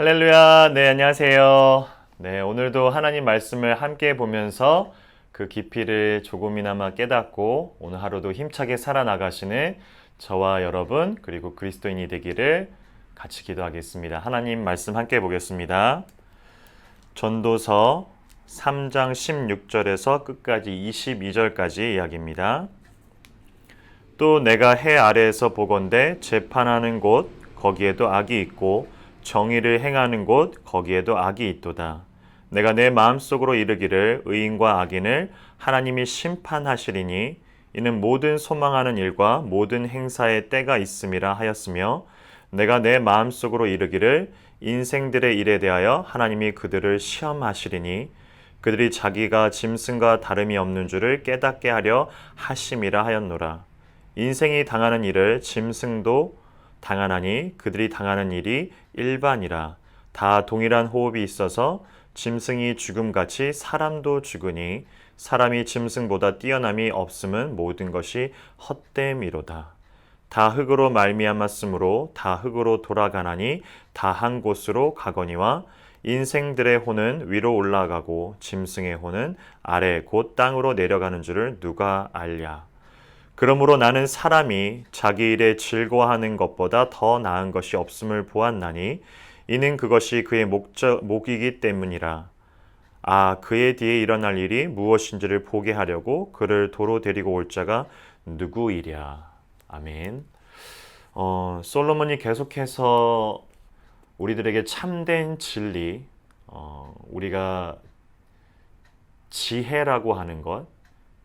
할렐루야. 네, 안녕하세요. 네, 오늘도 하나님 말씀을 함께 보면서 그 깊이를 조금이나마 깨닫고 오늘 하루도 힘차게 살아나가시는 저와 여러분 그리고 그리스도인이 되기를 같이 기도하겠습니다. 하나님 말씀 함께 보겠습니다. 전도서 3장 16절에서 끝까지 22절까지 이야기입니다. 또 내가 해 아래에서 보건대 재판하는 곳 거기에도 악이 있고 정의를 행하는 곳 거기에도 악이 있도다. 내가 내 마음속으로 이르기를 의인과 악인을 하나님이 심판하시리니 이는 모든 소망하는 일과 모든 행사의 때가 있음이라 하였으며 내가 내 마음속으로 이르기를 인생들의 일에 대하여 하나님이 그들을 시험하시리니 그들이 자기가 짐승과 다름이 없는 줄을 깨닫게 하려 하심이라 하였노라. 인생이 당하는 일을 짐승도 당하나니 그들이 당하는 일이 일반이라. 다 동일한 호흡이 있어서 짐승이 죽음같이 사람도 죽으니 사람이 짐승보다 뛰어남이 없음은 모든 것이 헛됨이로다. 다 흙으로 말미암았으므로 다 흙으로 돌아가나니 다 한 곳으로 가거니와 인생들의 혼은 위로 올라가고 짐승의 혼은 아래 곧 땅으로 내려가는 줄을 누가 알랴. 그러므로 나는 사람이 자기 일에 즐거워하는 것보다 더 나은 것이 없음을 보았나니 이는 그것이 그의 목이기 때문이라. 그의 뒤에 일어날 일이 무엇인지를 보게 하려고 그를 도로 데리고 올 자가 누구이랴. 아멘. 솔로몬이 계속해서 우리들에게 참된 진리, 우리가 지혜라고 하는 것,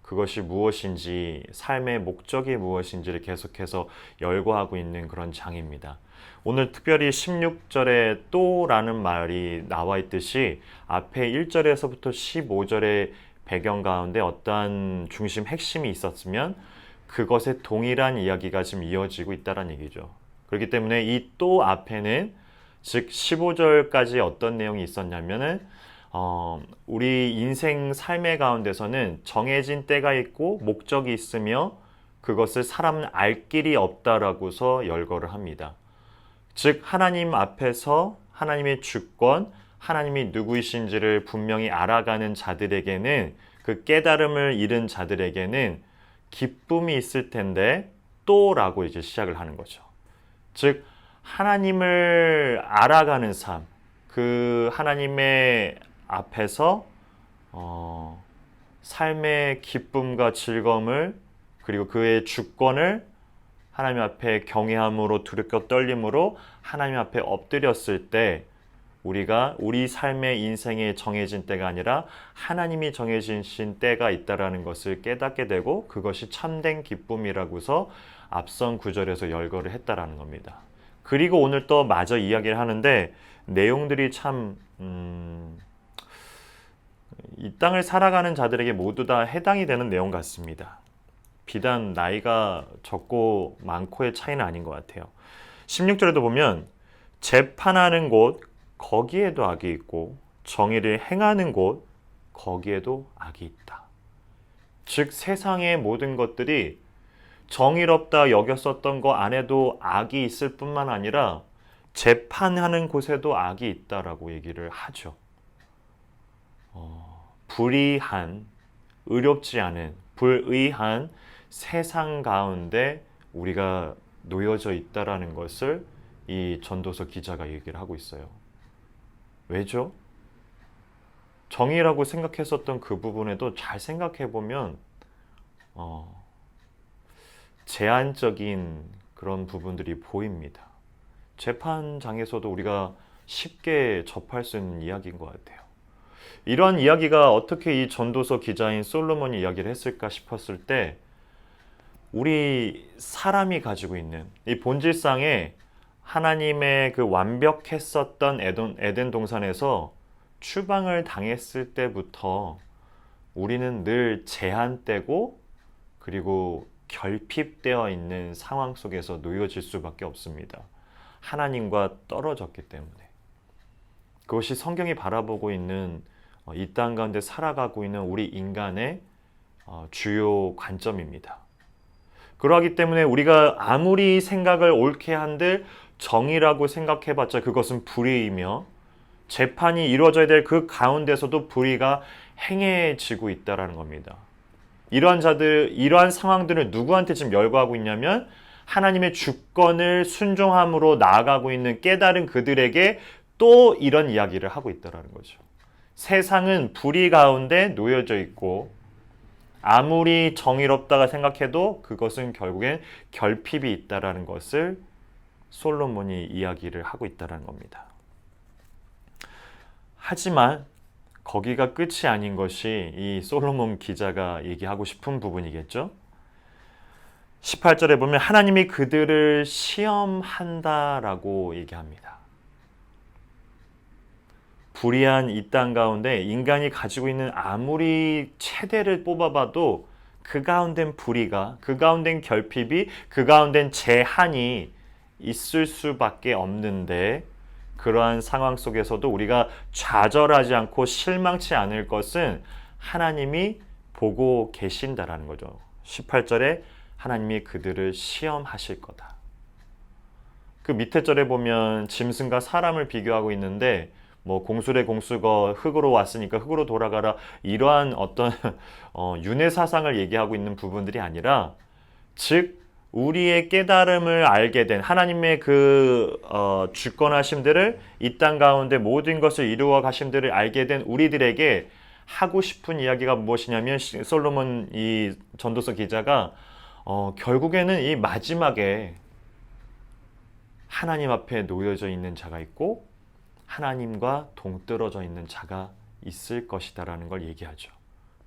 그것이 무엇인지, 삶의 목적이 무엇인지를 계속해서 열거하고 있는 그런 장입니다. 오늘 특별히 16절에 또라는 말이 나와 있듯이 앞에 1절에서부터 15절의 배경 가운데 어떠한 중심 핵심이 있었으면 그것의 동일한 이야기가 지금 이어지고 있다는 얘기죠. 그렇기 때문에 이 또 앞에는 즉 15절까지 어떤 내용이 있었냐면은 우리 인생 삶의 가운데서는 정해진 때가 있고 목적이 있으며 그것을 사람은 알 길이 없다라고서 열거를 합니다. 즉 하나님 앞에서 하나님의 주권, 하나님이 누구이신지를 분명히 알아가는 자들에게는 그 깨달음을 잃은 자들에게는 기쁨이 있을 텐데 또라고 이제 시작을 하는 거죠. 즉 하나님을 알아가는 삶, 그 하나님의 앞에서 삶의 기쁨과 즐거움을 그리고 그의 주권을 하나님 앞에 경외함으로 두렵고 떨림으로 하나님 앞에 엎드렸을 때 우리가 우리 삶의 인생에 정해진 때가 아니라 하나님이 정해진 때가 있다라는 것을 깨닫게 되고 그것이 참된 기쁨이라고서 앞선 구절에서 열거를 했다라는 겁니다. 그리고 오늘 또 마저 이야기를 하는데 내용들이 참 이 땅을 살아가는 자들에게 모두 다 해당이 되는 내용 같습니다. 비단 나이가 적고 많고의 차이는 아닌 것 같아요. 16절에도 보면 재판하는 곳 거기에도 악이 있고 정의를 행하는 곳 거기에도 악이 있다. 즉 세상의 모든 것들이 정의롭다 여겼었던 거 안에도 악이 있을 뿐만 아니라 재판하는 곳에도 악이 있다라고 얘기를 하죠. 불의한, 의롭지 않은, 불의한 세상 가운데 우리가 놓여져 있다라는 것을 이 전도서 기자가 얘기를 하고 있어요. 왜죠? 정의라고 생각했었던 그 부분에도 잘 생각해 보면 제한적인 그런 부분들이 보입니다. 재판장에서도 우리가 쉽게 접할 수 있는 이야기인 것 같아요. 이러한 이야기가 어떻게 이 전도서 기자인 솔로몬이 이야기를 했을까 싶었을 때 우리 사람이 가지고 있는 이 본질상에 하나님의 그 완벽했었던 에덴 동산에서 추방을 당했을 때부터 우리는 늘 제한되고 그리고 결핍되어 있는 상황 속에서 놓여질 수밖에 없습니다. 하나님과 떨어졌기 때문에. 그것이 성경이 바라보고 있는 이 땅 가운데 살아가고 있는 우리 인간의 주요 관점입니다. 그러하기 때문에 우리가 아무리 생각을 옳게 한들 정의라고 생각해봤자 그것은 불의이며 재판이 이루어져야 될 그 가운데서도 불의가 행해지고 있다라는 겁니다. 이러한 상황들을 누구한테 지금 열거하고 있냐면 하나님의 주권을 순종함으로 나아가고 있는 깨달은 그들에게 또 이런 이야기를 하고 있다라는 거죠. 세상은 불의 가운데 놓여져 있고 아무리 정의롭다가 생각해도 그것은 결국엔 결핍이 있다라는 것을 솔로몬이 이야기를 하고 있다는 겁니다. 하지만 거기가 끝이 아닌 것이 이 솔로몬 기자가 얘기하고 싶은 부분이겠죠. 18절에 보면 하나님이 그들을 시험한다라고 얘기합니다. 불의한 이 땅 가운데 인간이 가지고 있는 아무리 체대를 뽑아봐도 그 가운데는 불의가, 그 가운데는 결핍이, 그 가운데는 제한이 있을 수밖에 없는데 그러한 상황 속에서도 우리가 좌절하지 않고 실망치 않을 것은 하나님이 보고 계신다라는 거죠. 18절에 하나님이 그들을 시험하실 거다. 그 밑에 절에 보면 짐승과 사람을 비교하고 있는데 뭐 공술의 공수거 흙으로 왔으니까 흙으로 돌아가라 이러한 어떤 윤회 사상을 얘기하고 있는 부분들이 아니라 즉 우리의 깨달음을 알게 된 하나님의 그 주권하심들을 이 땅 가운데 모든 것을 이루어 가심들을 알게 된 우리들에게 하고 싶은 이야기가 무엇이냐면 솔로몬 이 전도서 기자가 결국에는 이 마지막에 하나님 앞에 놓여져 있는 자가 있고 하나님과 동떨어져 있는 자가 있을 것이다라는 걸 얘기하죠.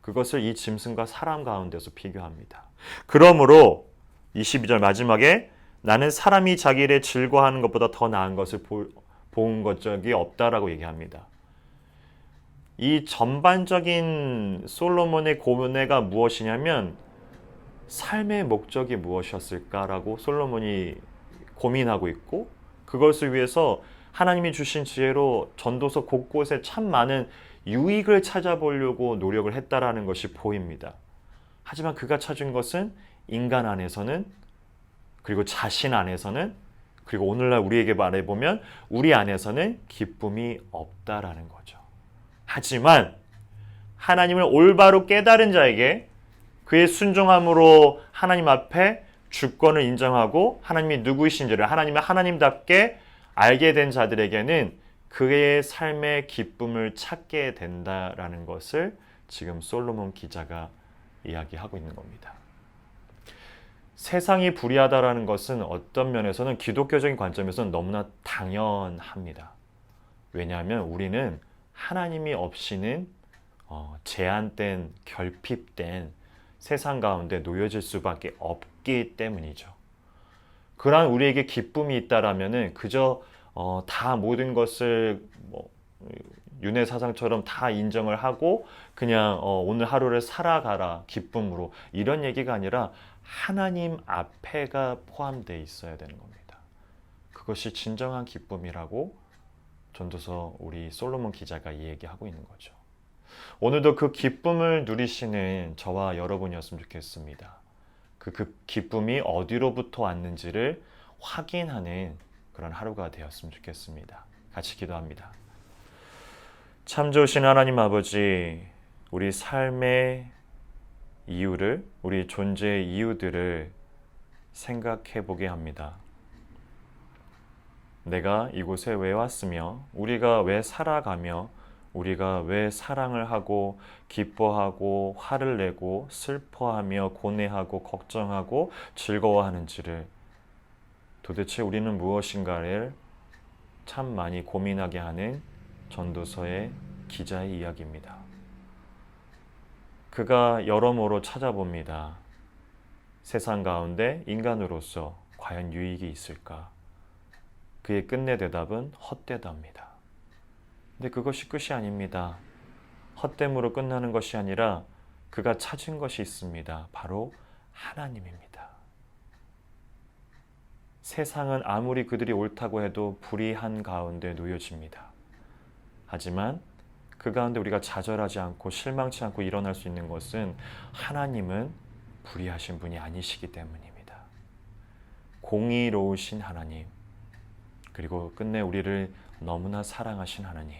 그것을 이 짐승과 사람 가운데서 비교합니다. 그러므로 22절 마지막에 나는 사람이 자기 일에 즐거워하는 것보다 더 나은 것을 본 적이 없다라고 얘기합니다. 이 전반적인 솔로몬의 고뇌가 무엇이냐면 삶의 목적이 무엇이었을까라고 솔로몬이 고민하고 있고 그것을 위해서 하나님이 주신 지혜로 전도서 곳곳에 참 많은 유익을 찾아보려고 노력을 했다라는 것이 보입니다. 하지만 그가 찾은 것은 인간 안에서는 그리고 자신 안에서는 그리고 오늘날 우리에게 말해보면 우리 안에서는 기쁨이 없다라는 거죠. 하지만 하나님을 올바로 깨달은 자에게 그의 순종함으로 하나님 앞에 주권을 인정하고 하나님이 누구이신지를 하나님의 하나님답게 알게 된 자들에게는 그의 삶의 기쁨을 찾게 된다라는 것을 지금 솔로몬 기자가 이야기하고 있는 겁니다. 세상이 불의하다라는 것은 어떤 면에서는 기독교적인 관점에서는 너무나 당연합니다. 왜냐하면 우리는 하나님이 없이는 제한된, 결핍된 세상 가운데 놓여질 수밖에 없기 때문이죠. 그러한 우리에게 기쁨이 있다라면은 그저 다 모든 것을 윤회 사상처럼 다 인정을 하고 그냥 오늘 하루를 살아가라 기쁨으로 이런 얘기가 아니라 하나님 앞에가 포함되어 있어야 되는 겁니다. 그것이 진정한 기쁨이라고 전도서 우리 솔로몬 기자가 이 얘기하고 있는 거죠. 오늘도 그 기쁨을 누리시는 저와 여러분이었으면 좋겠습니다. 그 기쁨이 어디로부터 왔는지를 확인하는 그런 하루가 되었으면 좋겠습니다. 같이 기도합니다. 참 좋으신 하나님 아버지, 우리 삶의 이유를, 우리 존재의 이유들을 생각해 보게 합니다. 내가 이곳에 왜 왔으며, 우리가 왜 살아가며, 우리가 왜 사랑을 하고 기뻐하고 화를 내고 슬퍼하며 고뇌하고 걱정하고 즐거워하는지를 도대체 우리는 무엇인가를 참 많이 고민하게 하는 전도서의 기자의 이야기입니다. 그가 여러모로 찾아봅니다. 세상 가운데 인간으로서 과연 유익이 있을까? 그의 끝내 대답은 헛되답니다. 근데 그것이 끝이 아닙니다. 헛됨으로 끝나는 것이 아니라 그가 찾은 것이 있습니다. 바로 하나님입니다. 세상은 아무리 그들이 옳다고 해도 불의한 가운데 놓여집니다. 하지만 그 가운데 우리가 좌절하지 않고 실망치 않고 일어날 수 있는 것은 하나님은 불의하신 분이 아니시기 때문입니다. 공의로우신 하나님, 그리고 끝내 우리를 너무나 사랑하신 하나님,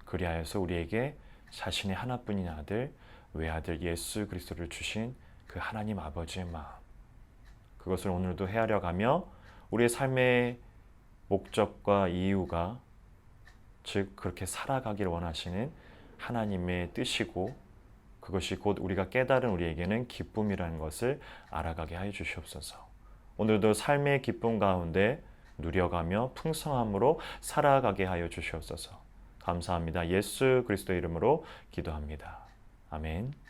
그리하여서 우리에게 자신의 하나뿐인 아들, 외아들 예수 그리스도를 주신 그 하나님 아버지의 마음, 그것을 오늘도 헤아려 가며 우리의 삶의 목적과 이유가 즉 그렇게 살아가길 원하시는 하나님의 뜻이고 그것이 곧 우리가 깨달은 우리에게는 기쁨이라는 것을 알아가게 하여 주시옵소서. 오늘도 삶의 기쁨 가운데 누려가며 풍성함으로 살아가게 하여 주시옵소서. 감사합니다. 예수 그리스도 이름으로 기도합니다. 아멘.